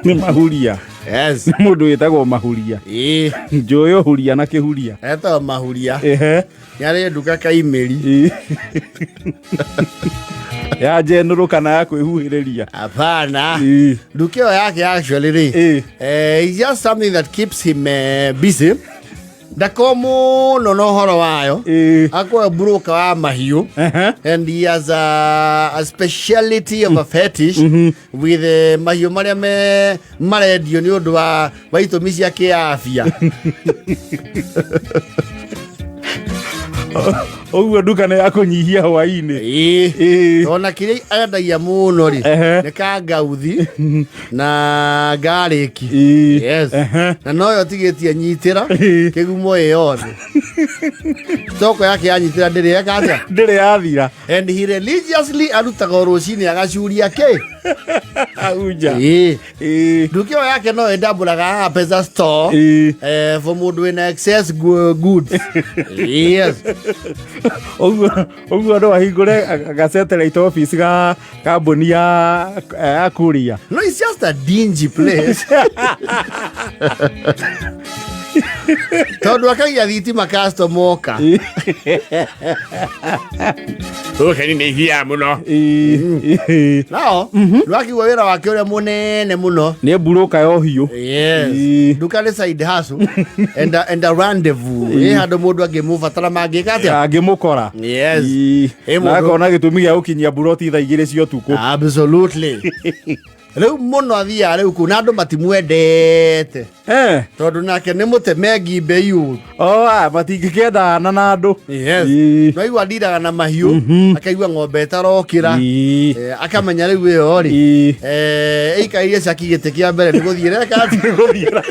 Ni mahuria. Yes. Mundu wetagwo mahuria. Njoyo huria na kihuria. Eta mahuria. Yare nduka kaimeri. Ya general kana ya kwihuhiriria. Hapana. Nduka yake actually it's just something that keeps him busy. Dakomo no horo wayo. Ako broker wa mahiu. And he has a speciality of a fetish with mahiu maria me maredio ni undu wa itumi ya kiafia. Oguo nduka ne yakunyihia hwaini. Ona kire arendagia muno ri ne kangauthi na garlic. Yes. Na noyo tigetie nyitira kigumo yothe. Toko yake yanyitira ndire yakatia ndire yathira. And he religiously arutaga rucini agacuria ke auja. Nduka yake no endamburaga pesa store for mundu in excess goods. Yes. Oguo ndo ahingure agasetera office ga kambuni ya kuria. No, it's just a dingy place. Tondu akagia thitima customer oka. Okay, ni hia muno. Nao, nduakigwa wira wake uria munene muno. Ni buruka yo hiyo. Yes. Nduka ni side hustle and a rendezvous. Handu mundu angimubatara mangika atia? Angimukora. Yes. Na kona gitumi gia ukinyia buroti thaa 2 cia utuku. Absolutely. Reu muno athia reu kuna andu matimwendete. Tondu nake ni mutemegi mbeyu. Matingikenda na andu. Yes. No igwa ndiraga na mahiu akaigwa ng'ombe tarokira. Akamenya reu iyo ri. Ikairie cakigite kia mbere ni guthiira kati guthiira.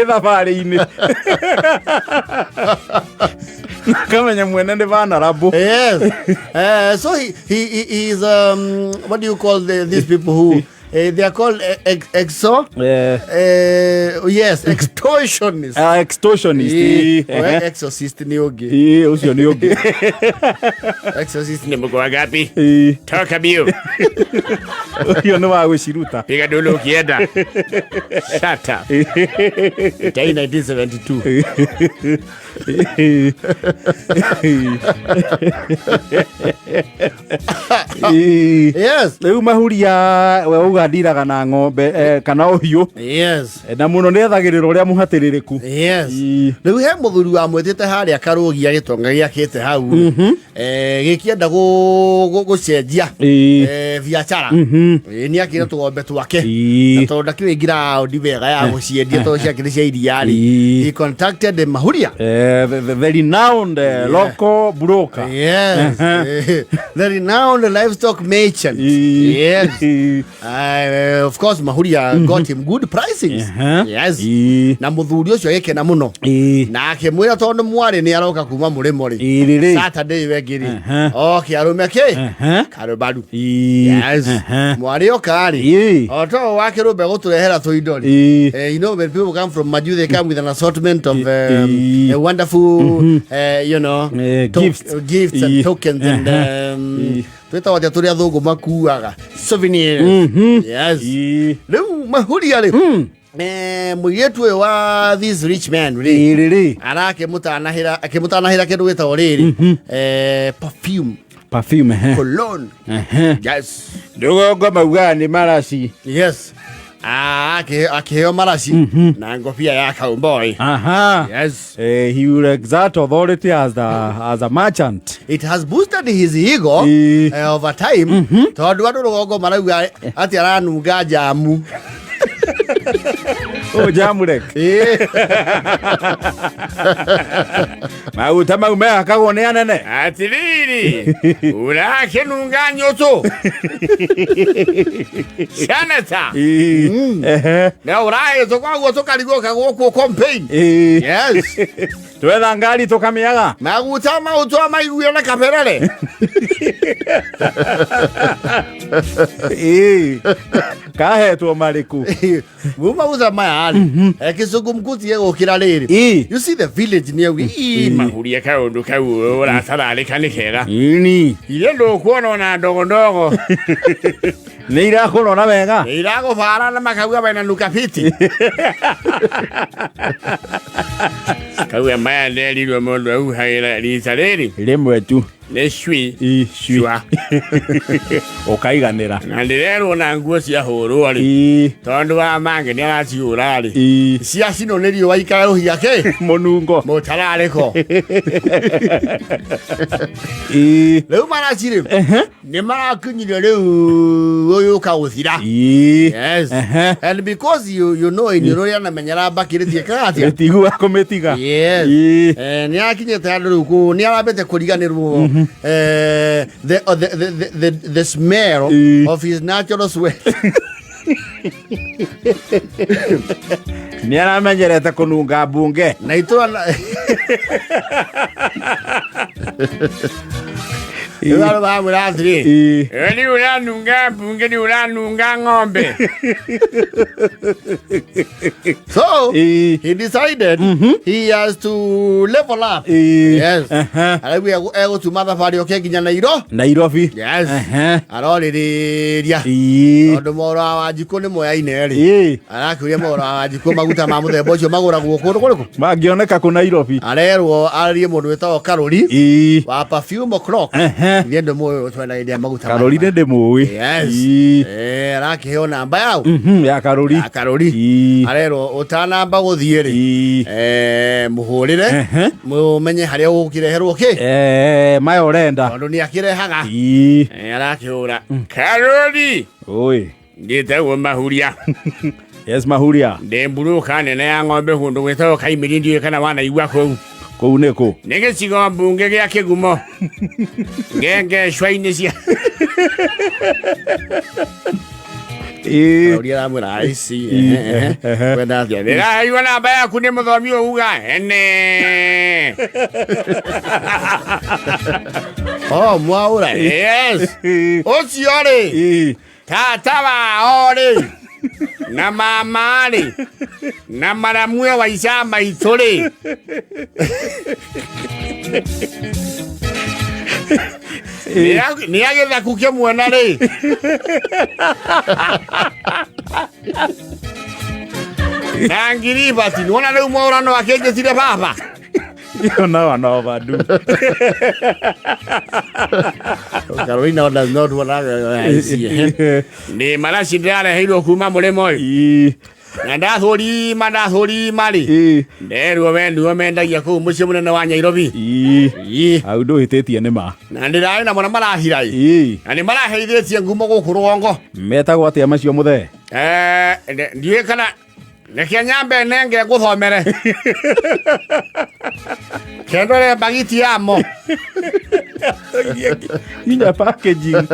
Thabari-ini. Kamenya mwene ni bana rabo. Yes. So he is what do you call these people who they are called yes, extortionists. Extortionist. Exorcist ni oge. Ucio ni oge. Exorcist ni mko gapi? Talk about. Ucio no wa gwiciruta. Piga dolo kienda. Shut up. Kai 1972. Yes. Reu mahuria we ugandiraga na ng'ombe kana uhiu. Yes. Na muno ne thagirira uria muhatiririku. Yes. Reu he muthuri wa mwetete haria karugia gitonga giakite hau. Gikienda gucenjia biacara. Ni akira tugombe twake. Na tonda kiwingira ndivega ya guciendia to ciakire cia iriari. He contacted mahuria. The renowned local broker. Yes. The renowned livestock merchant. Yes. Of course mahuria got him good pricing. Yes. Na muthuri ucio agikena muno. Na akimwira tondu mwari ni aroka kuma murimo ri. Saturday wegiri. Okay, arume ke. Karubaru. Yes. Mwari okari. Oto wake rube guturehera tuindo ri. You know when people come from Maju, they come with an assortment of a wonderful you know gifts and tokens and twita watia turia thungu makuaga souvenirs. Yes. Reu mahuria ri muyetu wa this rich man really arake mutanahira kindu gitao riri perfume cologne. Yes. Ndugo mauga ni marashi. Yes. Akiheo marashi na ngofia ya cowboy. Yes. He will exert authority as a merchant. It has boosted his ego over time. Tondu andu rugongo marauga ati aranunga jamu. Jamurek. Mauta maume akagone anene. Atiriri. Urake nunga nyoto. Shanata. Na uraye tokwa tokarigo kagoko campaign. Yes. Twetha ngari tukamiaga. Maguta mauto maiguyo na kaperere. kahetwo mariku muma uza mayari ekisugu mkuti yego kirariri you see the village near we mahuria kaundu kau ora sarale kanikera ini ile ndo kuona na ndogo ni irakurora wega ni iragubara na makauga bana lukapiti kawe maya ndelirwe mundu au haira ritariri rimwe tu ne shui shwa okaiganira na ndirero na nguo cia hurwo ri tondu wa mange ni araciura ri cia cino ni riwa ikaro hiake munungo mutarareko leo maracire ni marakinyire riu uyu kauthira yes and because you know in roria na menyara bakiritie katia tigwa kometiga yes ni akinyete andu ku ni arabete kuriganirwo the smell of his natural sweat ni aramenyerete kununga bunge na itura Iwalo ba muradri ni uranunga bunge ni uranunga ng'ombe so he decided he has to level up yes alawi ego to mother party okay ginya Nairobi yes aroriria ondo moro wa jiko ni moya ineri arakuria moro wa jiko maguta ma muthemba ucio maguragwo kundu kuriku mangioneka ku Nairobi arerwo arie mundu wetagwo Karoli wa perfume o'clock Viendo moyo twena ile maguta Karoli ndende muwi yes arakiheo namba yao ya Karoli arero utanamba guthieri muhurire mumenye haria ukireherwo ki mayo urenda tondu ni akirehaga arakihura Karoli oi ngitagwo mahuria yes mahuria ndemburuka nene ya ng'ombe hundu gwetagwo Kaimirindi kana wana igwa kou Kouneko nege sigo bunge gya kigumo ngenge shwaine cia Auria amura aisi wenda thia ndira iwana baya kune muthomi uga ene oh mwaura yes ociore tatawa ore na mamari na maramwe wa isama itore ni agetha kukia mwana ri nangiri bati nona leo mwaura no akeje sire baba Yona wana badu Carolina does not want to see ni malashi ndara hilo kuma mulemo na ndathuri mari nderwo wendu mendagia ku mucie munene wa Nairobi au nduhititie nima na ndirai na mona marahirai na ni maraheithitie ngumo guku rugongo metagwo atia macio muthe ndiye kana Nekia nyambe nenge guthomere kendore bagiti yamo inya packaging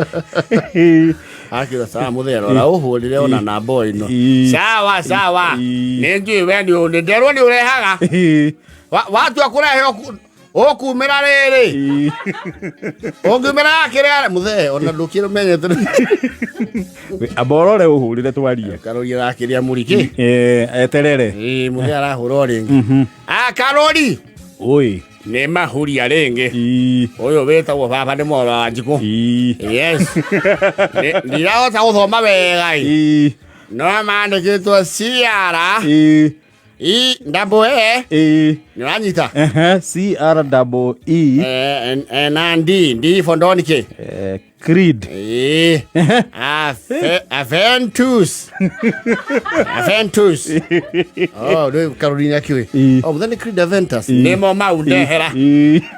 akira sawa muthero la uhurire ona na boy no sawa nengi wendi nderwo ni urehaga watu akurehe okumira riri ongumira akire muthe ona ndukire menyete aborore uhurire twarie Karoli arakiria muriki eterere muthe arahura ringi Karoli oi ne mahuria renge oyo wetagwo baba ni moro wa Njiko yes ndiraho ta guthoma wega no mandikitwo ciara double E nanyita CREE D for Donike Creed Aventus oh do Carolina kiwe oh then Creed Aventus nemo maudehera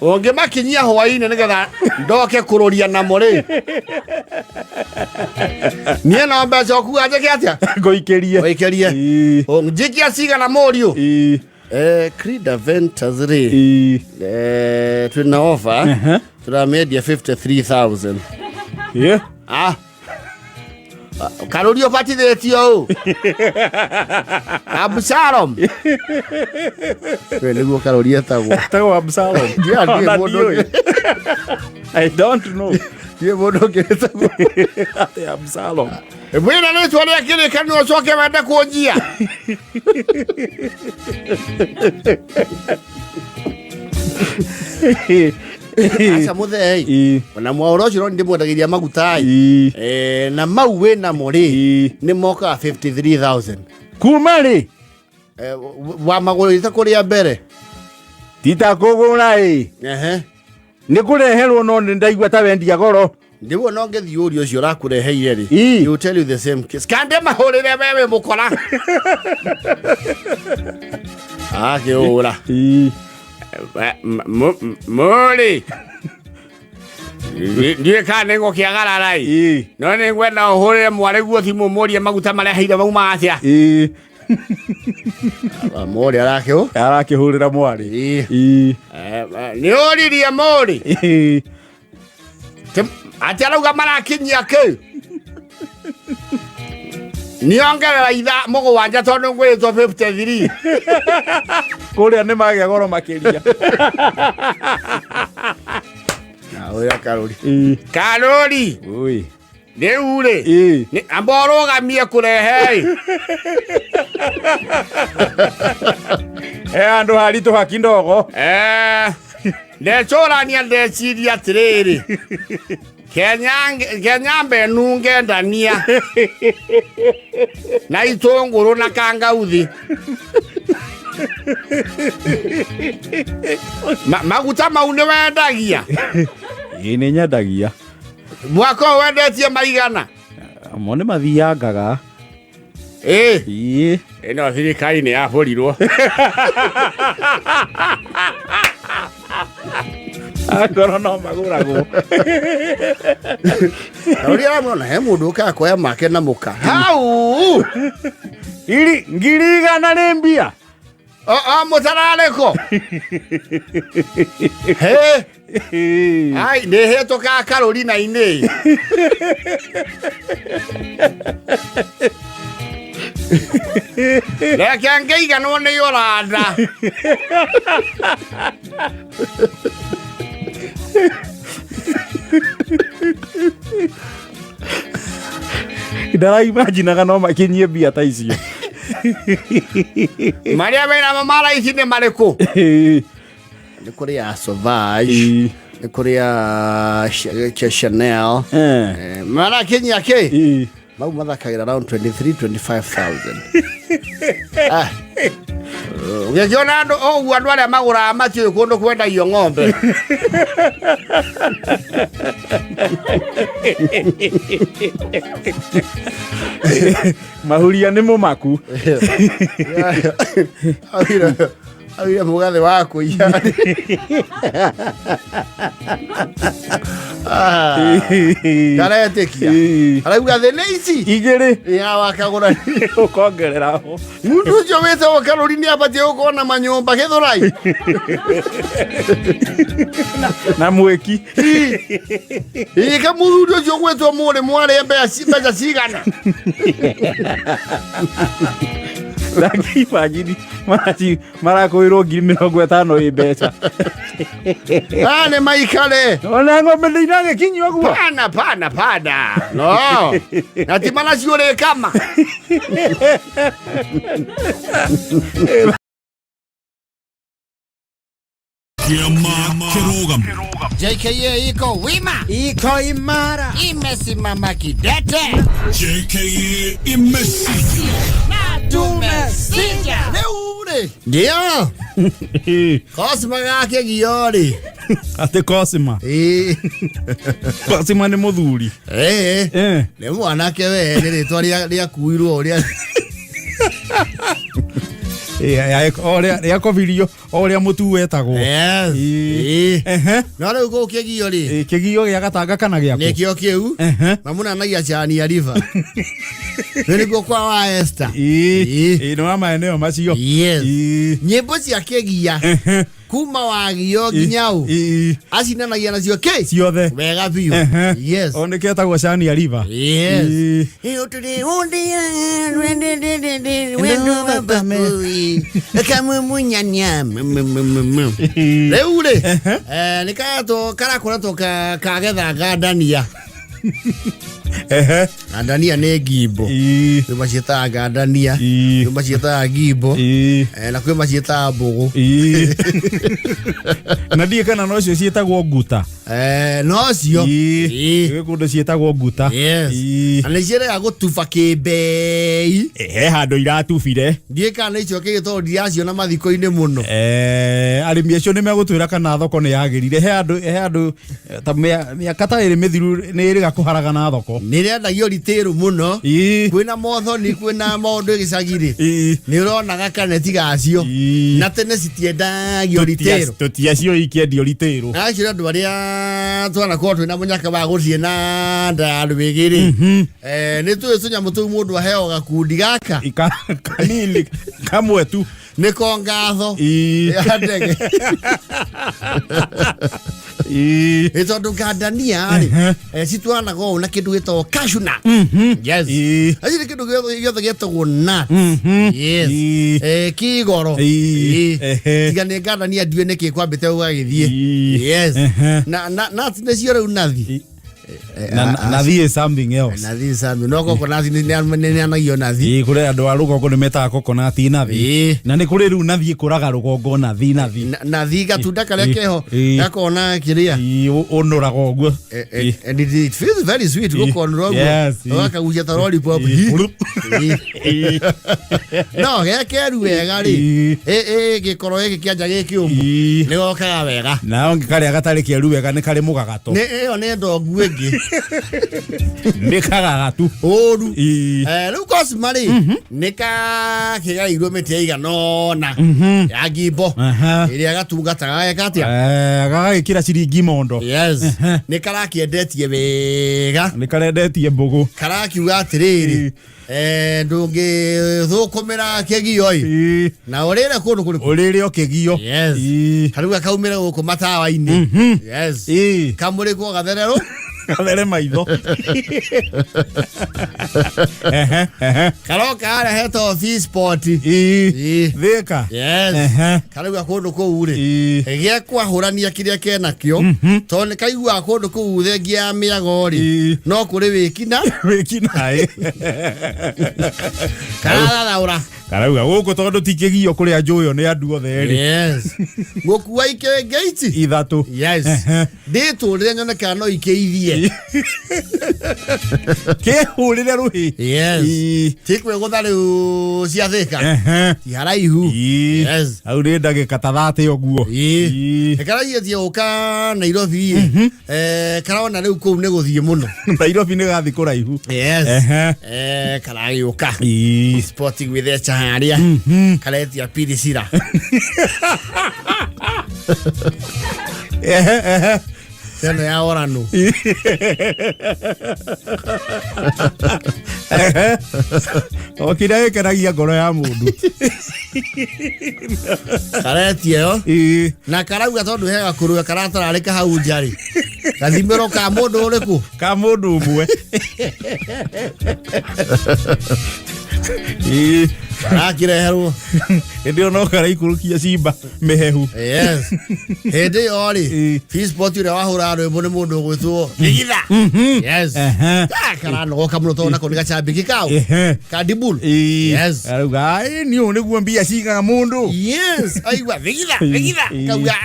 onge makinyia hwaine nigetha ndoke kuroria na muri nie no mbeca ku aje atia goikerie ongikia siga na morio Creed Aventus re tuna offer tuna media 53,000 yeah Karoli opatithetio Absalom Wele Karoli etagwo Absalom I don't know Ye bodo kireta. Ate Absalom. Mwina ni swali ya kile kanu soke wenda kuojia. Asa muthe na mwauro ciro ndi mwendagiria maguta na mau we na muri ni moka 53,000 kuma ri wa magurite kuria mbere tita kugura ni kureherwo no ndaigua ta wendia goro ndiwo no ngethiorio cio rakureheire ri you tell you the same case kande mahurire wewe mukora ura Muri ndiye kane ngo kiagararai no ni ngwenda uhurire mware guo thimu murie maguta maria heire bauma atia Muri arakihurira mwari ni uririe Muri atia rauga marakinyia ke niongerera itha mugwanja tondu ngwitwo 53 kuria ni magia goro makiria na oya Karori ui ni ure ni amborogamie kurehe andu haritu hakindogo ndecurania ndeciria atiriri Kenya mbenu ngendania na itunguru na kangauthi maguta mau ni wendagia ni nyendagia mwako wendetie maigana mo ni mathiangaga ino thirikari ni yaburirwo akoro no maguragwo Uria mwana he mundu ukakoya make na muka hau ngiri igana ni mbia mutarareko ai ni hetoka Carolina ine Leke ngeiga no ni yoranda Ndara imagine no makinyie mbia ta icio Maria wena mamara ici ni mariku ni kuri ya Sauvage ni kuri ya Chanel mara kinyia ke mau mathakagira around 23-25,000 Ngekiona andu andu aria magura matio kundu kwenda iyo ng'ombe mahuria ni mumaku awira mugathe wako iya Karatekia arauga the lazy igere ya wakagura ukongerera ho mundu jo weta wa Carolina abatie ukona manyomba kethurai na mweki ika mudu jo gwetwo mure mware mbeca cigana Daki pagini marakwirwo 50,000 mbeca ane maikale ona ngombe ndinage kinywa guo pana no ati mana ciore kama JKA iko wima, iko imara, imesimama kidete. JKA imesija na tumesija. Leure ndio Cosima yake giori ate Cosima Cosima ni muthuri ni mwanake we ni ritwa ria kuirwo uria oria kovirio oria mutu wetagwo no riu go kigio ri kigio gia gatanga kana giako nikio kiu mamuna nagia chani ya river ni go kwa wa Esther no ama eneo macio nyimbo cia kigia kuma wagio ginyau acinanagia nacio ke ciothe wega biu yes oneke etagwo Shania River yes uturi undia wendo babamui kamumunyanya reure nikato karakora toka kagetha gandania Gandania nĩ ngimbo kwĩ maciĩtaga gandania kwĩ maciĩtaga ngimbo na kwĩ maciĩtaga mbũgũ na ndiĩ kana no cio ciĩtagwo nguta no cio gwĩ kũndũ ciĩtagwo nguta na nĩ ciendaga gũtuba kĩmbei he handũ iratubire ndiĩ kana icio kĩgĩ tondũ ndiraciona mathiko-inĩ mũno arĩmi acio nĩ megũtwĩra kana thoko nĩ yagĩrire he andũ ta mĩaka ta ĩrĩ mĩthiru nĩ ĩrĩga kũharagana thoko nĩ rĩendagio ritĩru mũno kwĩna mothoni kwĩna maũndũ gĩcagi-rĩ nĩ ũronaga kaneti gacio na tene citiendagio ritĩru tũtiacio ikĩendio ritĩru na acio andũ arĩa twanakorwo twĩna mũnyaka wa gũthiĩ na ndarwĩgĩ-rĩ nĩ tũĩ tũnyamũ tũu mũndũ aheo gakundi gaka kanini kamwe tu nĩko ngatho ya ndege tondũ gandania-rĩ citwaranaga ũũ na kĩndũ gĩtagwo cashew nut yes aci nĩ kĩndũ gĩothe gĩtagwo nut yes kĩgoro tiga nĩ gandania ndiũĩ nĩkĩ kwambĩte ũgagĩthiĩ yes na nut nĩcio rĩu nathi nathi is something else nathi is something no coconut nĩ anagio nathi kũrĩ andũ a rũgongo nĩ metaga coconut nathi na nĩ kũrĩ rĩu nathi ĩkũraga rũgongo nathi gatunda karĩa keho gakona kĩrĩa ũnũraga ũguo and it feels very sweet gũkonũra ũguo ũgakagucia ta lollipop no gekeru wega-rĩ gĩkoro gĩkĩ kĩanja gĩ kĩũmũ nĩ gokaga wega na karĩa gatarĩ kĩeru wega nĩ karĩ mũgagato ĩyo nĩ ndongu ĩngĩ nĩ kagagatu ũru rĩu Cosma-rĩ nĩ kakĩgaĩirwo mĩtĩ ya iganona ya ngimbo ĩrĩa gatungataga gekatĩa gagagĩkĩra ciringi mondo yes nĩ karakĩendetie wega nĩ karendetie mbũgũ karakiuga atĩrĩrĩ ndũngĩthũkũmĩra kĩgio-ĩ na ũrĩre kũndũ kũrĩkũ ũrĩre o kĩgio karĩu gakaumĩre gũkũ matawa-inĩ yes kamũrĩkwo gathererũ gathere maitho karoka harĩa hetagwo Fisport Thĩka karauga kũndũ kũu-rĩ gekwahũrania kĩrĩa kenakĩo tondũ nĩ kaiguaga kũndũ kũu thengia ya mĩago-rĩ no kũrĩ wĩkina karathathaũra karauga gũkũ tondũ ti kĩgio kũrĩa njũĩ nĩ andũ othe erĩ gũkua ikĩngĩiti ithatũ ndĩtũrĩre nyone kana no ikĩithie kĩhũrĩre rũhĩ tikwĩgũtha rĩu cia Thĩka ti haraihu hau nĩ ndagĩka ta 30 ũguo karagĩtie gũka Nairobi karona rĩu kũu nĩ gũthiĩ mũno Nairobi nĩ gathiĩ kũraihu karagĩũka sporting with echa harĩa karetia Pirisira tena ya orano okira gĩkenagia ngoro ya mũndũ karetia yo na karauga tondũ he gakũrũe karatararĩka hau njarĩ gathimĩro ka mũndũ ũrĩkũ ka mũndũ ũmwe Karakireherwo hĩndĩ ĩyo no karaikũrũkia cimba mĩhehu hĩndĩ ĩyo-rĩ Fisport ũrĩa wahũra rwĩmbo nĩ mũndũ ũgwĩtwo Gĩgitha karanogoka mũno tondũ nako nĩ gacambĩki kao Kadibul arauga niĩ ũũ nĩguo mbia cigaga mũndũ aigua Gĩgitha kauga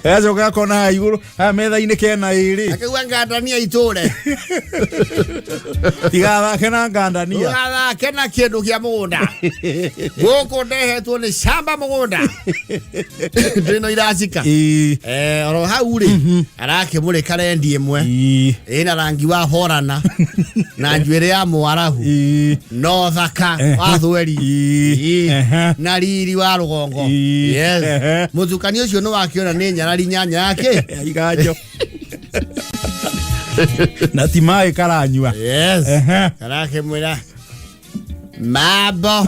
acoka akona igũrũ metha-inĩ kena ĩrĩ akauga ngandania itũre tigathake na ngandania ũgathake na kĩndũ kĩa mũgũnda gũkũ ndehetwo nĩ camba mũgũnda ndĩno iracika oro hau-rĩ arakĩmũrĩka rendi ĩmwe ĩna rangi wa horana na njuĩrĩ ya mwarahu no thaka wa thweri na riri wa rũgongo mũtukanio ũcio nĩ wakĩona nĩ nyarari nyanya yake iganjo na ti maĩ karanyua karakĩmwĩra mambo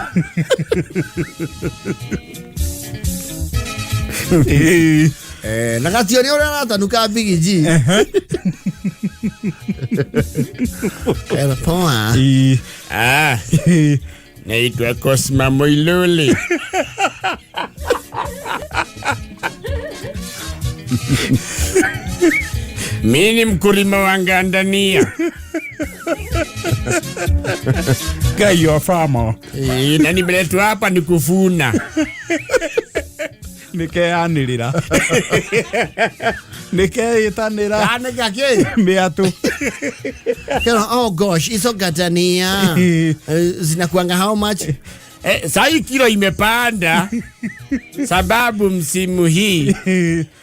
Na gatio ni ora ratanuka bigiji. Era poa. Naitwa Cosma Moilole. Mimi mkulima wa ngandania. Kayo farmer. Na nimeletwa hapa ni kufuna. Nikeanirira. Nikeitanira. Kana gake. Meatu. Oh gosh, hizo gatania. Zinakuanga how much? Sai kilo imepanda. Sababu msimu hii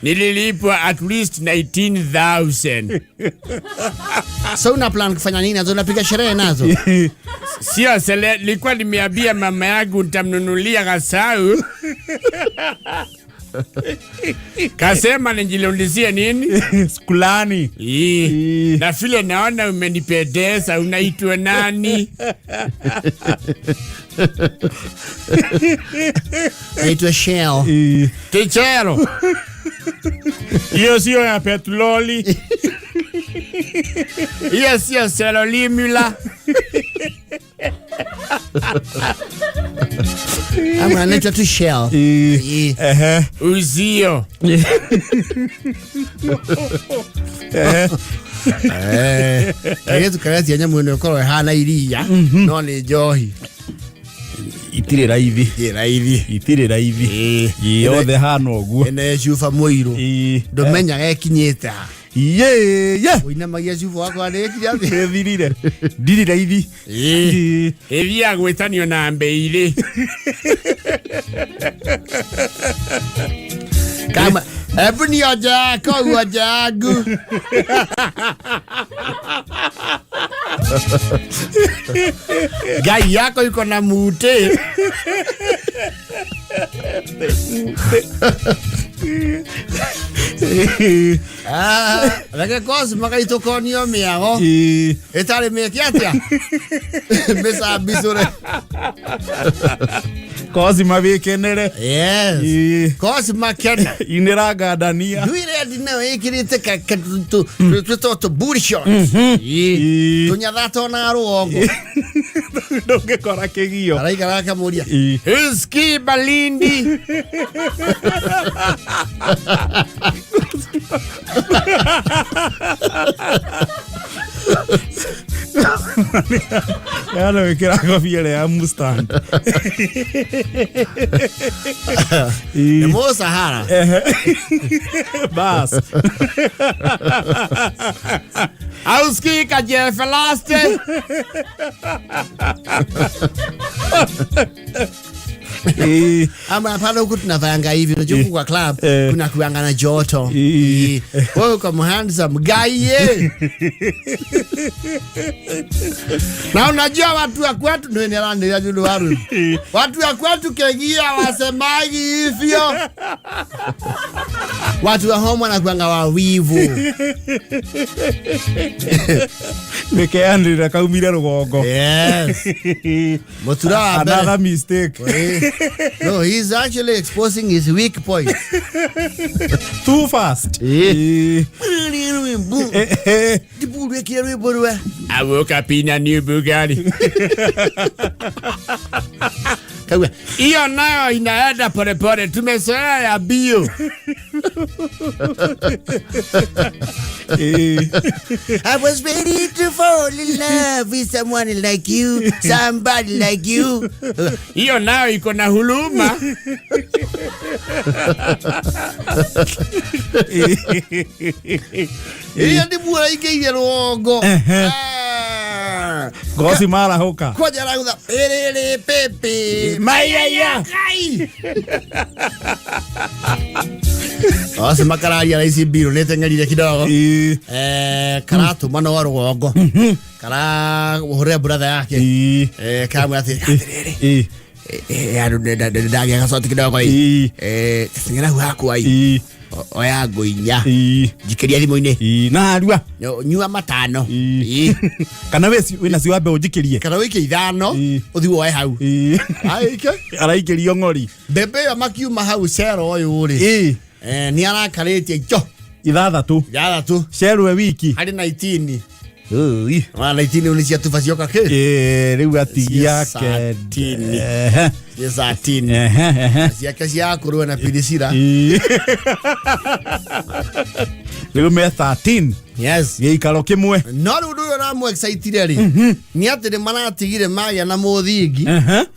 nililipwa at least 19,000. So una plan kufanya nini? Nazo unapiga sherehe nazo? Sio nilikuwa nimeambia mama yangu nitamnunulia gasau. Kasema nijilondizie nini? Skulani. Na vile naona umenipendeza, unaitwa nani? Naitwa Shell. Tichero. Hiyo sio ya petroli. Hiyo sio selolimula. Ama naitwa tu Shell. Uzio. Tukagati anya mwene ukorwe hana iria no ni njohi. Itire raithi. Itire raithi. Yothe hana oguo. Ene cuba muiru. Ndumenya gekinyita. Uina magia cuba wako arekinya thirire. Ndiri raithi. Evia gwetanio na mbeire. Kama ebuni oja ko wajagu. Gai yako yuko na mute. Lage kosi makaito konio miago. Etare mekiatia. Mesa bisore. Kosi mabikenere. Yes. Kosi makena. Ineraga dania. Duire dina ekirite to burishon. Tunya dato na ruongo. Ndoge kora kegio. Arai karaka muria. Ski balindi. Yana wekera kofia ya Mustang. The Mo Sahara. Bas. Auski ka Jefelaste. Ama pale huku tunavanga hivi unajua kwa club kuna kuanga na joto. Wewe kama handsome guy. Na unajua watu wa kwetu ndio ndio ndio waru. Watu wa kwetu kegia wasemaji hivyo. Watu wa home wanakuanga wawivu. Nikeandira kaumira rugongo. Yes. Motura another mistake. No, he's actually exposing his weak point. Too fast. I woke up in a new Bugatti. Iyo nayo inaenda pole pole, tumezoea ya bio. I was ready to fall in love with someone like you, somebody like you. Iyo nayo iko na huluma. Iyo ndi bura ike ruongo. Gosi mara hoka. Kwa jara uda perere pepe. Mayaya. Asa makararia raisi biro netengerire kidogo. Karatu mano wa ruongo. Kara hore brother yake. Kama ati ya ndage kasoti kidogo hii. Singera huako hii. oya goinya jikeria thimo-ini narua nyua matano kana wina si wambe ujikirie kana wike ithano uthi woe hau aike araikirio ng'ori bebe ya makiuma hau cero uyu ri ni arakaritie jo ithathatu cerwe wiki hari 19 19 ni cia tuba cioka ki riu atigia ke 13 ciake cia kurwe na pirisira riu me 13 yes gĩikaro kĩmwe no riu nduyo na mu excited ri ni atĩ maratigire magĩa na mũthingi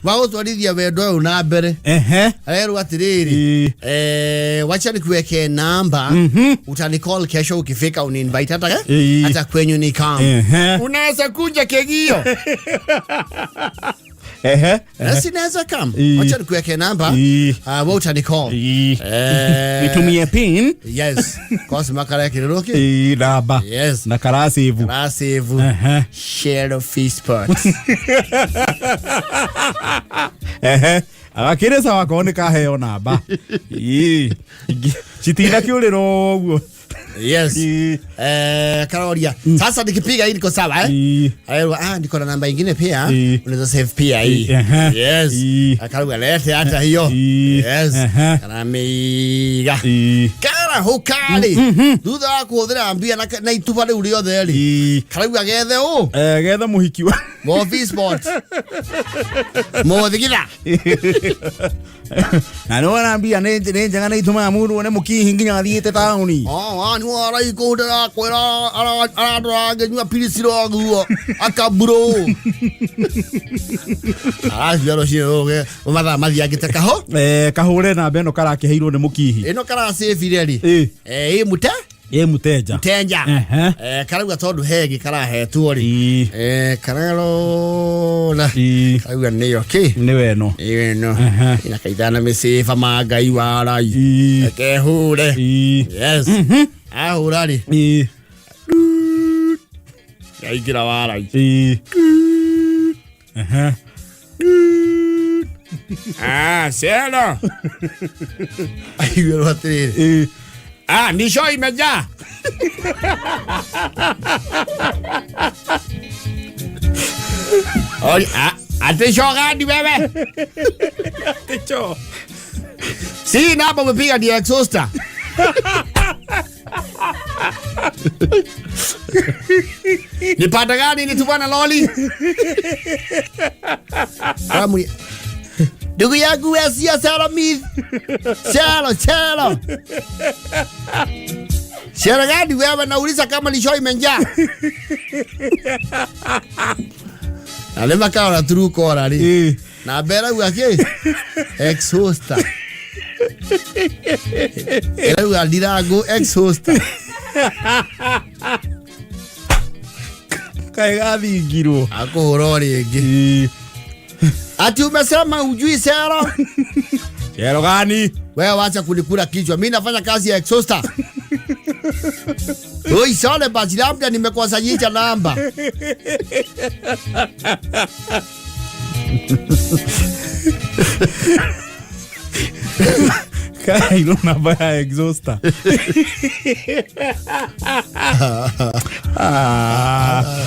wa gũtwarithia wendo ũyũ na mbere rero atiriri wacha nikuweke namba utani call kesho ukifika uni invite hata kwenyu ni kama unaweza kuja Kegio sinaweza kama wacha nikuweke namba wewe utani call nitumie pin yes cause makala kiroke namba yes na karasivu share of Facebook agakire sawa kone ka heo namba chitina kiuriro guo yes Karoria sasa nikipiga hii niko sawa niko na namba nyingine pia unaweza save pia hii yes akaruga lete hata hiyo yes kana miga kana hukali thutha kuhũthĩra ambia na ituba rĩu rĩothe rĩ karuga gethe gethe muhiki wa Mofi Sport mothigila anona ambia ne njanga na ituma mũndũ ne mukihi nginya athiĩte taũni ni warai kũndĩra kwĩra aradora nyua pirisiro guo akaburo yaro cio mathaa mathiangĩte kaho kahũre namba ĩno karakĩheirwo nĩ mũkihi ĩno karacĩbire rĩ mutenja karauga tondu hegi karahetwo ri kararona karauga niyo ki niwe no ina kaithana mesifa magai warai kehure yes ahura ri yaigira warai Cielo ayuero atiri ni show imejaa. Ate show gani wewe? Ate show. Si napa umepiga di exhauster. Ni pata gani ni tupana loli? Ramu ndugu yangu wesia Salamith. Chelo. Shera gani wewe nauliza kama ni show imejaa? Alema kaona true kora ri. Na bera uake exhauster. Era ualdirago exhauster. Kaiga thingiro. Akuhoro ringi. Ati umesema ujui Sero? Sero gani? Wewe wacha kunikula kichwa. Mimi nafanya kazi ya exhauster. Oi sole basi labda nimekuwasajisha namba. Kai no namba ya exhauster.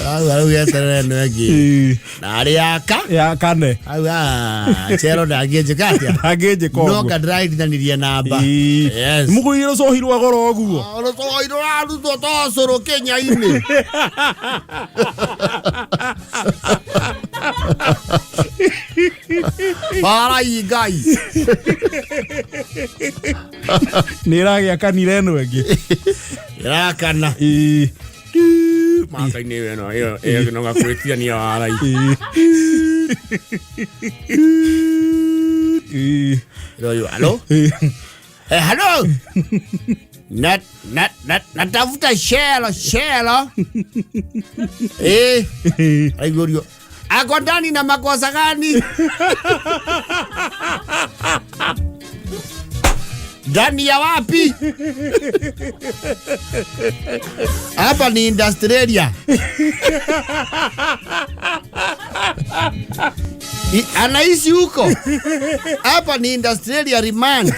Au ya tereno yake. Nari yaka ne. Au Sero ndageje katia. Ndageje ko. No ka drive ndanirie namba. Yes. Muguriro so hirwa goro oguo. Oro so hirwa aru to soro Kenya ine. Para igai. Niragia kanire no egi. Irakana. Maka ni weno yo no ngakwetia ni arai. Hello? Hello? Natafuta Shelo. Aigorio. Ako ndani na makosa gani? Ndani ya wapi? Hapa ni Industrialia. Anaishi huko. Hapa ni Industrialia remand.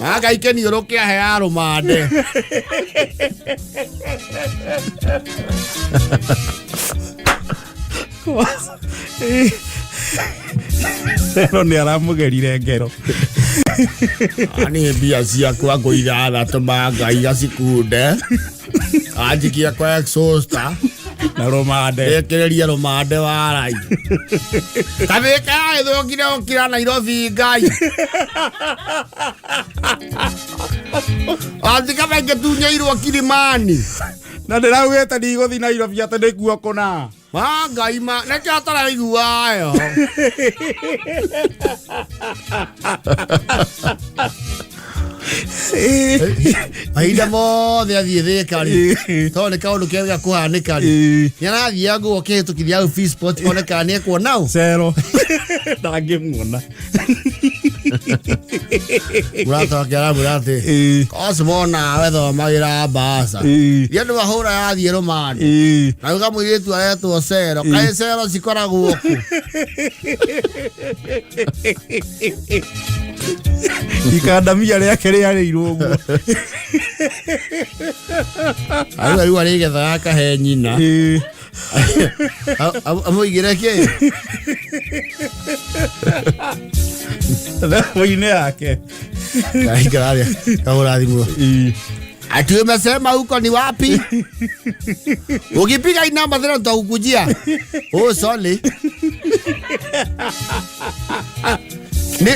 Maga ikeni yoroke ya rumande. Sero ni aramugerire ngero. Ani bia cia kwa ngoira thatoma ngai gacikunde. Ajikia kwa exhauster. Na rumande. Ekereria rumande warai. Kabeka ithokire okira Nairobi ngai. Andika benge tunyairwo Kilimani. Na ndiraugite ndigũthi Nairobi ate ndikuo kũna. Ngai ma neke ataraiguayo. Aida mothe athiĩ thĩkari tondũ nĩ kaũndũ kega kũhanĩka rĩ nĩarathiĩ nguo kĩhĩtũkithia office spot oneka nĩ ekuona Cero ndangĩmuona mũratoke aramwĩra atĩ Cosmo nawe thomagĩra mbaca iria andũ mahũra yathiĩ rũmande na uga mũirĩtu aretwo Cero kaĩ Cero cikoragwo ku ikandamia rĩake rĩarĩirwo ũguo rĩu arĩgethaga akahe nyina amũigĩre kĩ themo-inĩ yake kaingararia kahũra thimũ ati umesema huko ni wapi? Ukipiga hii namba tena tutakukujia. Oh sorry.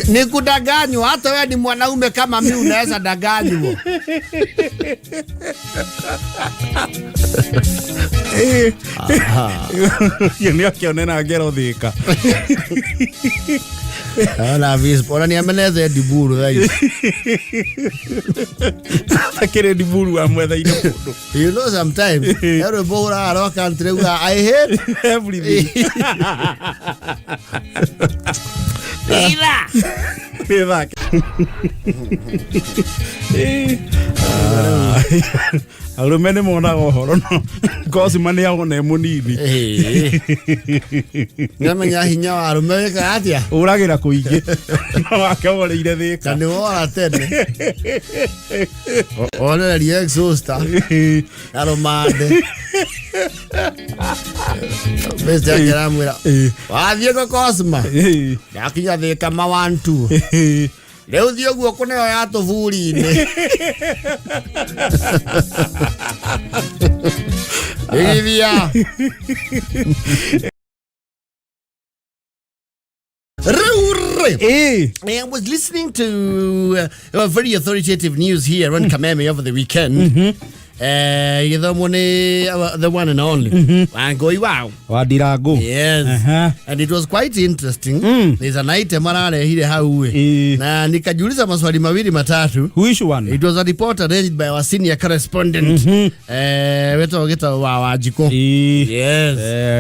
Ni kudanganywa hata wewe ni mwanaume kama mimi unaweza danganywa. Yeye akionena ngero thika. Ana vispo ona ni ameneze diburu thai. Akere diburu amwethaire mundu. You know sometimes every bora rock country I hate everything. Ira. Arumene mona gohoro no kosi mane agone munini ngamenya hinya wa arume ka atia uragira kuingi no akeworeire thika ni wora tene ona ri exhauster arumande besta kiramwira wathie ko Cosma yakinya thika mawantu leo thio guoko nayo ya tuburi-ini Livia I was listening to very authoritative news here on Kameme over the weekend. The one and only Wangui Wow Wadirango. Yes. And it was quite interesting. There's an item hile hauwe na nikajiuliza maswali mawili matatu. Which one? It was a report arranged by our senior correspondent weto geta wa Wajiko. Yes.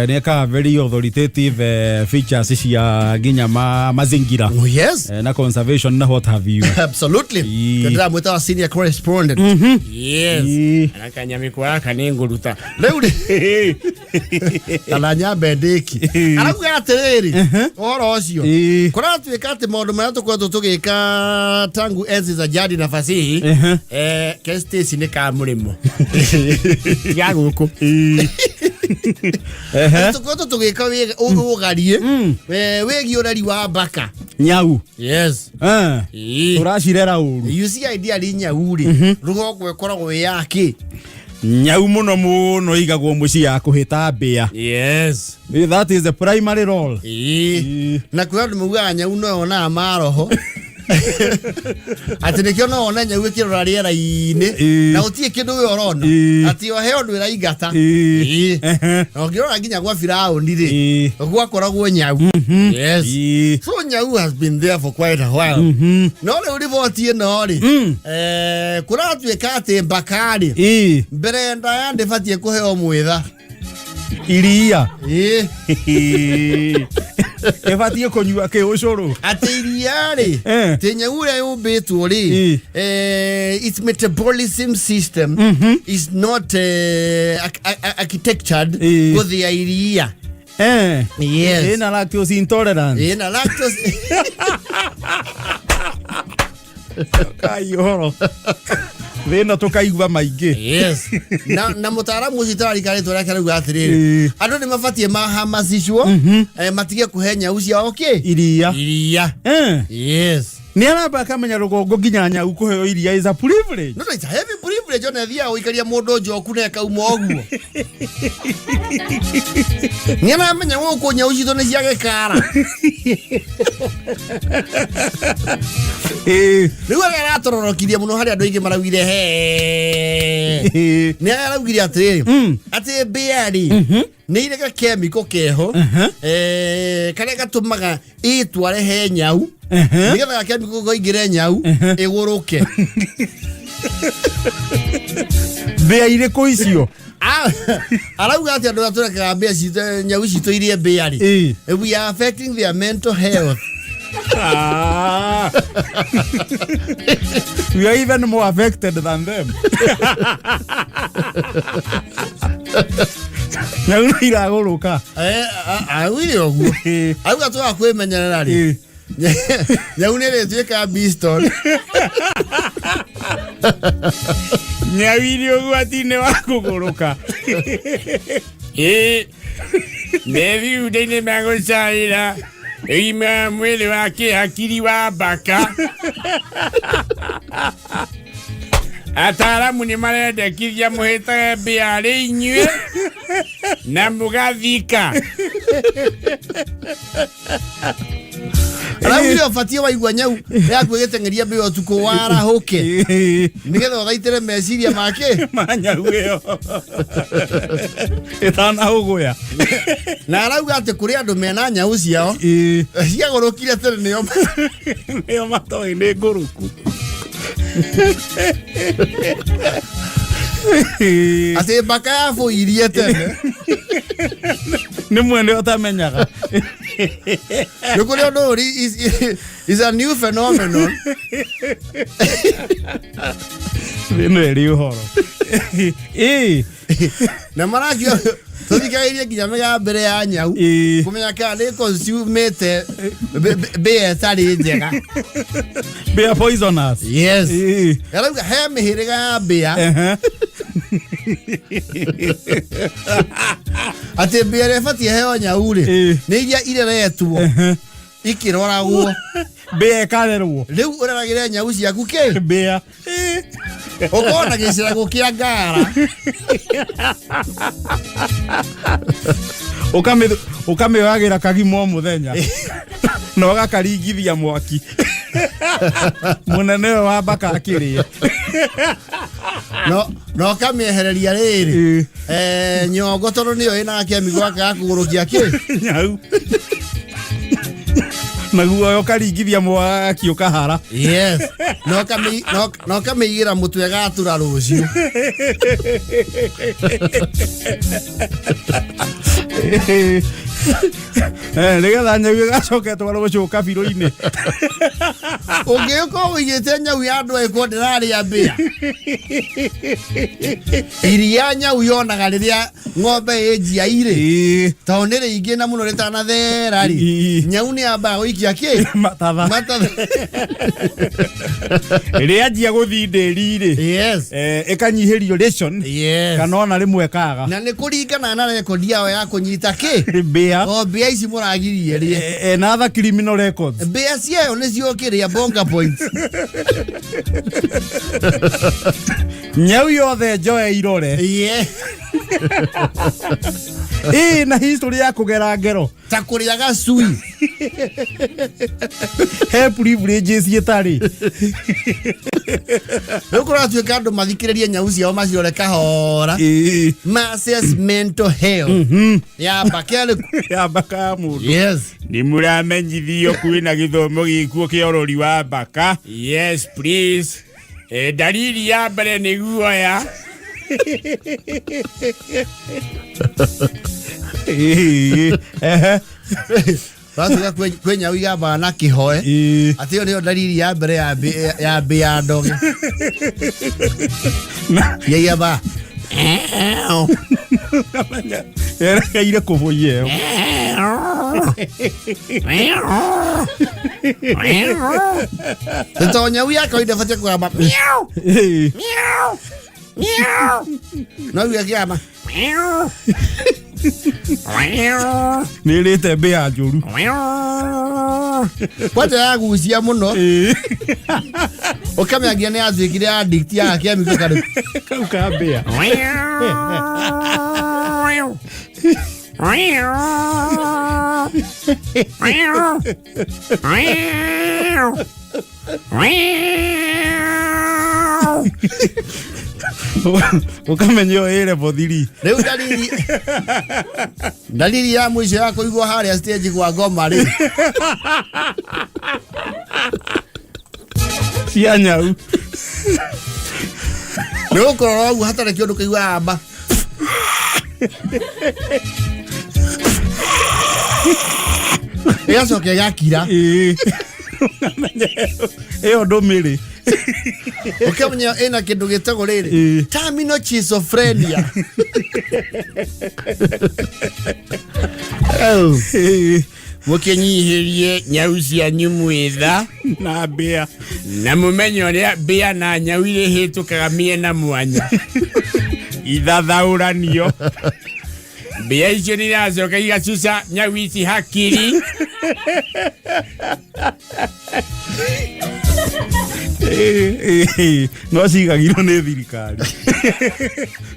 Neka very authoritative features cia ginya mazingira. Oh yes. Na conservation na what have you. Absolutely. Kadra mweta wa senior correspondent. Yes. Anakanya kwa kanenguruta leure alanya bendeki arakuga atiriri oro ocio kora twikate maundu mara tukwa tugika tangu enzi za jadi na fasihi kestesi ni ka murimo ya guku tukwa tugika ugarie wegi urari wa baka nyau. Yes. Urashirera uru. You see idea ri nyau ri rugogwe koragwo yake nyau muno igagwo muci ya kuhita mbia. Yes. That is the primary role. Na kwa ndu muga nyau no ona maroho ati nikio no ona nyau ikirora riera-ini na utie kindu we orona ati o heo ndu iraigata no ngirora nginya gwa Firauni ri gwa koragwo nyau. Yes. So nyau has been there for quite a while. No le urivotie no ri kura twika ati mbakari Brenda yande fatie kuheo mwitha iria evatie konyua ke ucuru ati iria ri tenye ure yumbitwo ri its metabolism system is not architectured with the iria. Yes. Ina lactose intolerance. Ina lactose Kai horo. Thina tukaigua maingi. Yes. Na mutaaramu ucio tarikari twara kana gwatiriri. Andu ni mabatie mahamacicwo matige kuhenya ucia okay. Iria. Yes. Ni aramba kamenya rugongo nginya nyau kuheo iria is a privilege. No, it's a heavy privilege on thia uikaria mundu njoku na kauma oguo. Ni aramenya guku nyau cito ni cia gikara. Riu aratororokirie muno hari andu ingi maraugire he. Ni araugire atiri ati beari ni irega chemical keho kare gatumaga itware he nyau nigetha chemical goingire nyau iguruke bea ire ko icio arauga ati andu aturekaga bea cito nyau cito irie beari we are affecting their mental health. We are even more affected than them. Nyau ira guruka awire oguo auga tu akwimenyerera ri nyau ni retweka Beeston nyau iri oguo atine wa kuguruka Nevi udene mango saira Ima mwele wake hakiri wa baka Ataramu ni marendekithia muhitaga beari inyue na mugathika Araugire ofatie waigua nyau yaku gitengeria mbeo tuko warahuke nigetha uthaitire meciria make manyau iyo etana uguya na arauga ati kuri andu mena nyau ciao ciagurukire tene nio matoi ni nguruku ati baka yafu irie tene ni mwene utamenyaga Look at no, is a new phenomenon. Very horror. Na maraki tuthikairie nginya mega mbere ya nyau kumenya kana ni consumete bea tari njega bea poisonous. Yes. Arauga he mihiriga ya bea ati bea refati heo nyau ri ni iria ireretwo ikiroragwo bea karerwo riu uraragire nyau ciaku ke bea okona gicirago kia ngara ukamiwagira kagimo muthenya no gakaringithia mwaki munene wa baka akirie no kamiehereria riri nyongo tono niyo ina kemigwa ka kugurukia ki nyau naguo yo karingithia mwaki ukahara. Yes. No kamigira mutwe gatura rucio nigetha nyau gacoketwo gucoka biro-ini ungiyuka wigite nyau ya andu eko ndiraria mbia iria nyau yonaga riria ng'ombe ĩnjia ire to nĩ rĩingĩ na mũno rĩtanathera ri nyau nĩ ambaga gũikia ki matatha rĩanjia gũthi ndĩri-rĩ yes ĩkanyihirio ration kana ona rĩmwe kaga na nĩ kũringana na rekondi yao ya kũnyita ki mbĩa o mbĩa ici mũragirie rie na other criminal records mbĩa ciayo nĩ ciokĩria bonga point nyau yothe njoe irore na history ya kugera ngero ta kuria gacui he privileges yetari ukora tuika andu mathikiririe nyau ciao macirore kahora masses mental health ya bakele ya baka mundu yes ni muramenyithio kwina githomo gikuo kia urori wa baka yes please dalili ya mbere ni guoya basi kwenya wigamba na kihoe ati yo ni dalili ya mbere ya mbia ndoge ya ba era kaire kuboyeo Tento nyau yako ida fate kwa ba. Miau. Miau. Miau. No yaki miau. Nilete bea njuru. Kwata yagucia muno. Ukamyagia ni athikire addict ya chemical kadu. Kau ka bea. Ukamenyo ere bothiri. Reu dalili ya mwisho yako igwa haria stage kwa ngoma ri. Cia nyau. Reu korora u hatare kiondu kigwa amba. Yacoke gakira. Eo ndumiri. Ukamenya ena kindu gitago riri terminal schizophrenia. Mukinyihirie nyau cia nyumwitha na bea na mumenyo ria bea na nyau ire hitukaga miena mwanya ithathauranio. Bea icio niracoka igacuca nyau ici hakiri. No cigagirwo nĩ thirikari.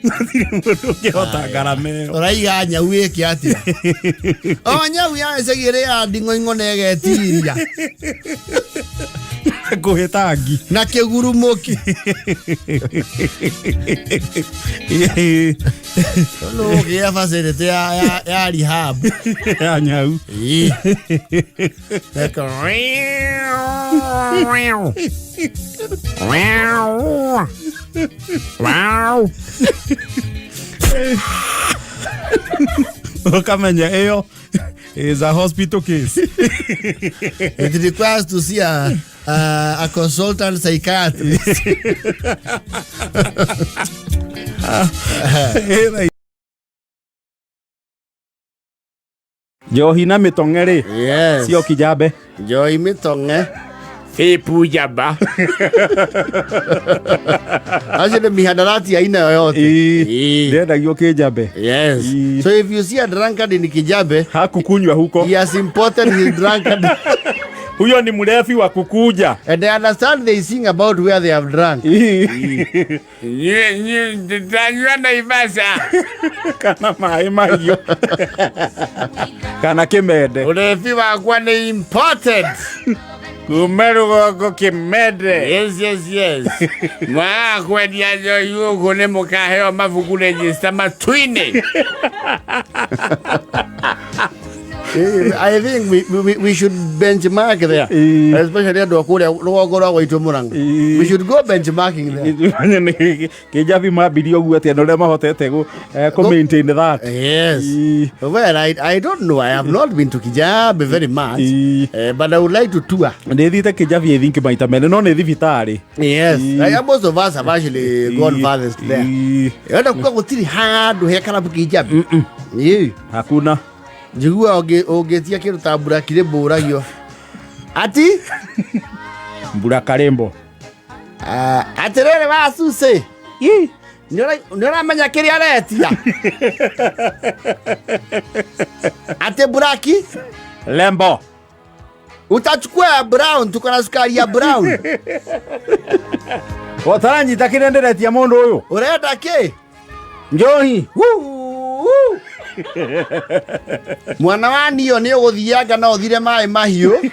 Gũtirĩ mũndũ ũngĩhota ngarama ĩyo. Ũraiga nyau ĩkĩ atĩa? O nyau yacagĩre ya nding'oing'o na ĩgetiria kũhĩtangi na kĩgurumũki. No gĩa facility ya rehab ya nyau. Wow. Ukamenya ĩyo is a hospital case. It requires to see a consultant psychiatrist. Njohi na mĩtong'e rĩ, cio Kijambe. Njohi mĩtong'e Fipu jaba. Acio nĩ mihadarati ya aina yoyote. Ndendagio Kijambe. Yes. So if you see a drunkard in Kijambe, hakukunywa huko. He has imported his drunkard. Huyo ni mlevi wa kukuja. And I understand they sing about where they have drunk. Tanywa Naivasha. Kana maĩ mahiũ. Kana Kimende. Ulevi wakwa ni imported. Kuma rũgongo Kimende. Yes. Mwa kwendia njohi ũguo nĩ mũkaheo mabuku register matwini. I think we should benchmark there, especially at Dokuria, Logora, way to Murang. We should go benchmarking there. Kijabi mabiri ogu ati no mahotete go maintain that. Yes. Well, I don't know. I have not been to Kijabi very much, but I would like to tour. Ndithite Kijabi I think maita mene no ne thibitari. Yes. Most of us have actually gone farthest there. Yenda kwa gutiri handu hekana Kijabi. Hakuna. Njigua ogetia kindu ta mbura kire mburagio. Ati? Mbura karembo. Atirere wa suse. Nora manya kiri aretia. Ate buraki? Lembo. Utachukua brown, tuko na sukari ya brown. Otaranji takirenderetia mundu uyu. Urenda ki? Njohi. Mwana wa niyo ni uguthianga na uthire mai mahiu.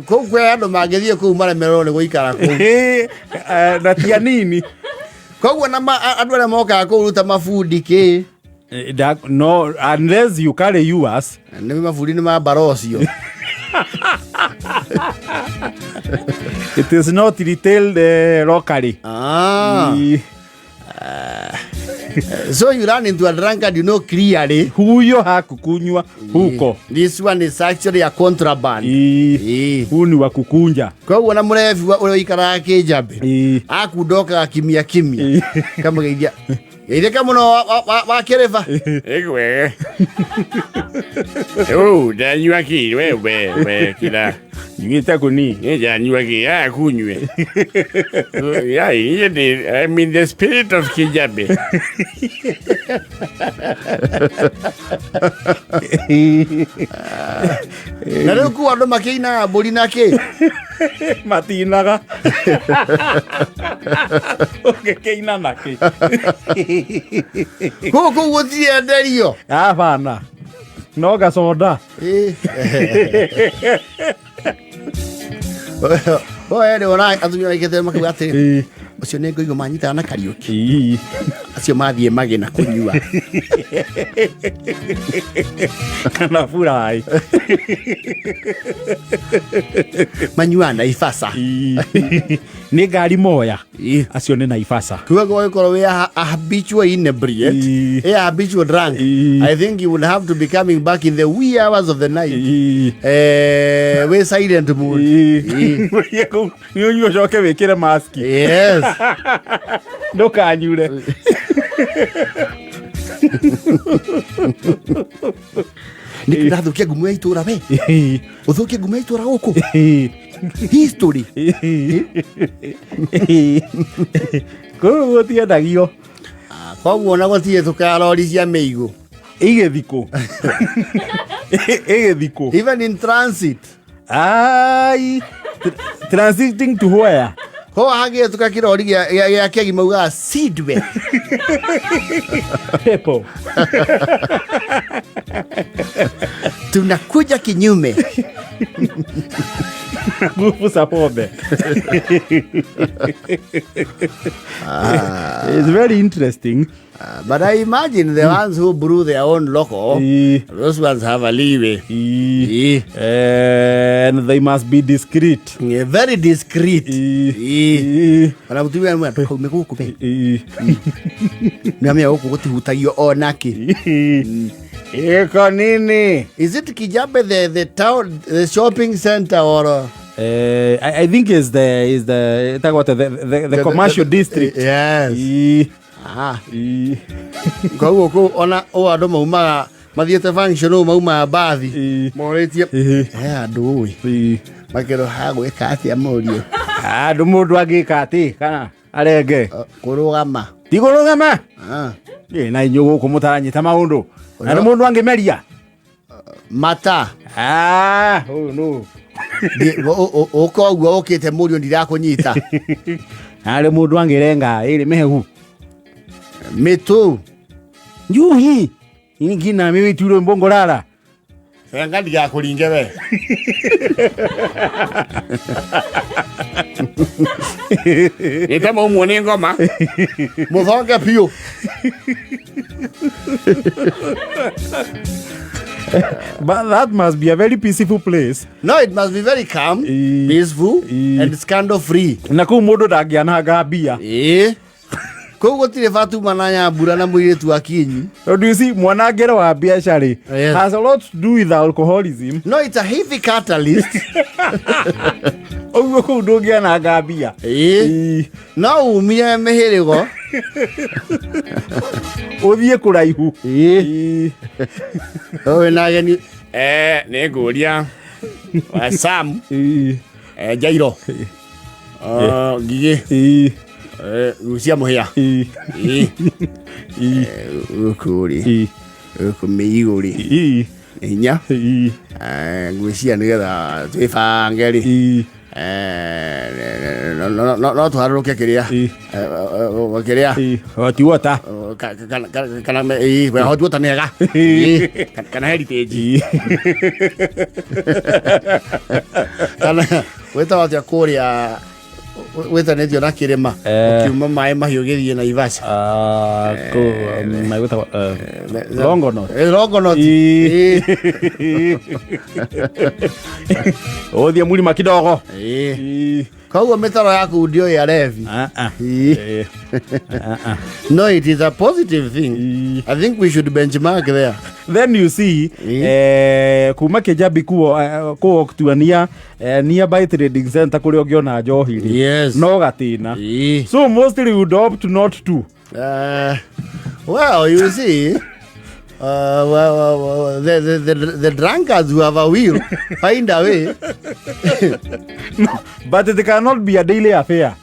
Kogwe andu magithie ku maremero ni guikara ku. Na tia nini? Kogwe na andu ara moka ku ruta mafundi ki. No, unless you carry yours. Ni mafundi ni mabarocio. It is not retailed locally. So you run into a drunkard, you know clearly. Huyo hakukunywa huko. This one is actually a contraband. Huu ni wa kukunja. Kwa hiyo na mrevi ule ikara kijambe. Akudoka kimya. Kama geithia. Ile kama no wa kereva. Egwe. Danywa ki wewe kila. Ngita kuni. Danywa ki kunywe. I mean the spirit of Kijabe. Nalo ku ando makina bolina ke. Matinaga. Okay, keina nake. Ko wotia dario. Hapana. No gasoda. Oye, ora atumia ikete makagate. Ucio ne ngoigo manyita na Kariuki. Acio mathie magina kunyua. Kana furai. Manyua na Ifasa. Ni gari moya. Acio ne na Ifasa. Kuwa go we a habitual inebriate. A habitual drunk. I think you would have to be coming back in the wee hours of the night. We silent mood. You shoke wekire mask. Yes. Ndukanyure. Nikathukia gumu itura we. Uthukia gumu itura guku. History. Ko wotia dagio. Kwa wona gotie tukarori cia meigo. Igethiko. Igethiko. Even in transit. Ai. Transiting to where? Ho hage tukakirori ya kegi mauga Sidwe. Pepo. Tunakuja kinyume. Nguvu za pombe. It's very interesting. But I imagine the ones who brew their own local, those ones have a leeway. And they must be discreet. Very discreet. Wanamutumia mwana kaume guku be. Niambia huko gutihutagio onaki. Iko nini? Is it Kijabe the town, the shopping center or I think is the talk about the commercial district. Yes. Kwa huko ona o ando mauma mathiete function mauma bathi moretie andu ui makero hago ekati amorio andu mundu agika ati kana arenge kurugama ti kurugama na inyo kumutaranyita maundu na mundu angemeria mata oh no okogwo okite murio ndirakunyita ari mundu angerenga iri mehu Metu. Yuhi. Ingina mimi tulo mbongo lala. Senga ndiga kulinge we. Nitama umuone ngoma. Muthonge pio. But that must be a very peaceful place. No, it must be very calm, peaceful, and scandal free. Na ku mundu ndagiana gabia. Ko gotire fatu mananya mbura na muiretu akinyi. Do you see mwanagere wa biashara has a lot to do with alcoholism. No, it's a heavy catalyst. Ogo ko ndogia na gabia. No, umia meherigo. Othie kuraihu. Oh, na gani ne nguria wa Sam Jairo. Gige. Usia muhia. Ukuri. Ukumeiguri. Inya. Ngucia nigetha twibangeri. No twaruke kiria. Kiria. Hoti water. Kana hoti water nega. Kana heritage. Kana weta watia kuria weta netio na kirema ukiuma mai mahiu githie na Ivasha ko mai weta Longonot othia mulima kidogo Kwa metaro yaku ndio ya levi. No, it is a positive thing. I think we should benchmark there. Then you see, kuma Kijabi ko oktuania nearby trading center kuri ogiona njohiri. Yes. No gatina. So mostly would opt not to. Well, you see, the drunkards who have a will find a way. No, but it cannot be a daily affair.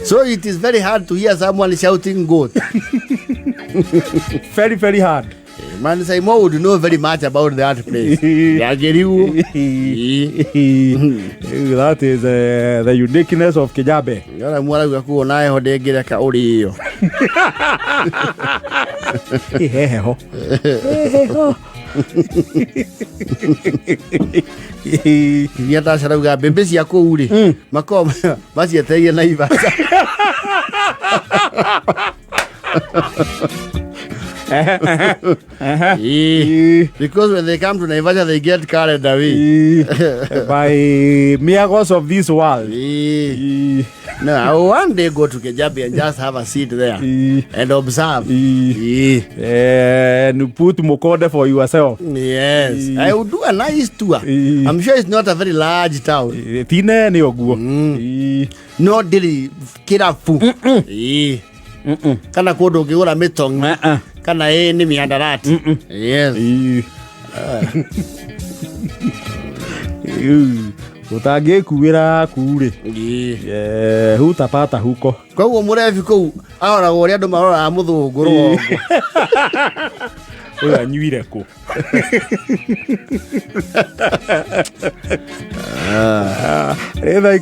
So it is very hard to hear someone shouting goat. Very, very hard. Man, Simon would know very much about that place. That is the uniqueness of Kijabe. Yona mwana gakuo nae hodegera ka uri hiyo. Heheho. Ni ata sarauga bembe cia ku uri. Makoma macieteire na Ivasa. Because when they come to Naivasha, they get carried away by miracles of this world. No, I will one day go to Kijabi and just have a seat there and observe. And put Mukode for yourself. Yes, I will do a nice tour. I'm sure it's not a very large town. No dili kirafu. Kana kodo ngigura mitong. Kana ni mihandarati. Yes. Utangikuwira kure. Hutapata huko. Kwa hiyo murevi kou ahora uri andu marora muthungu rwongo. Oya nyuire ku. Reba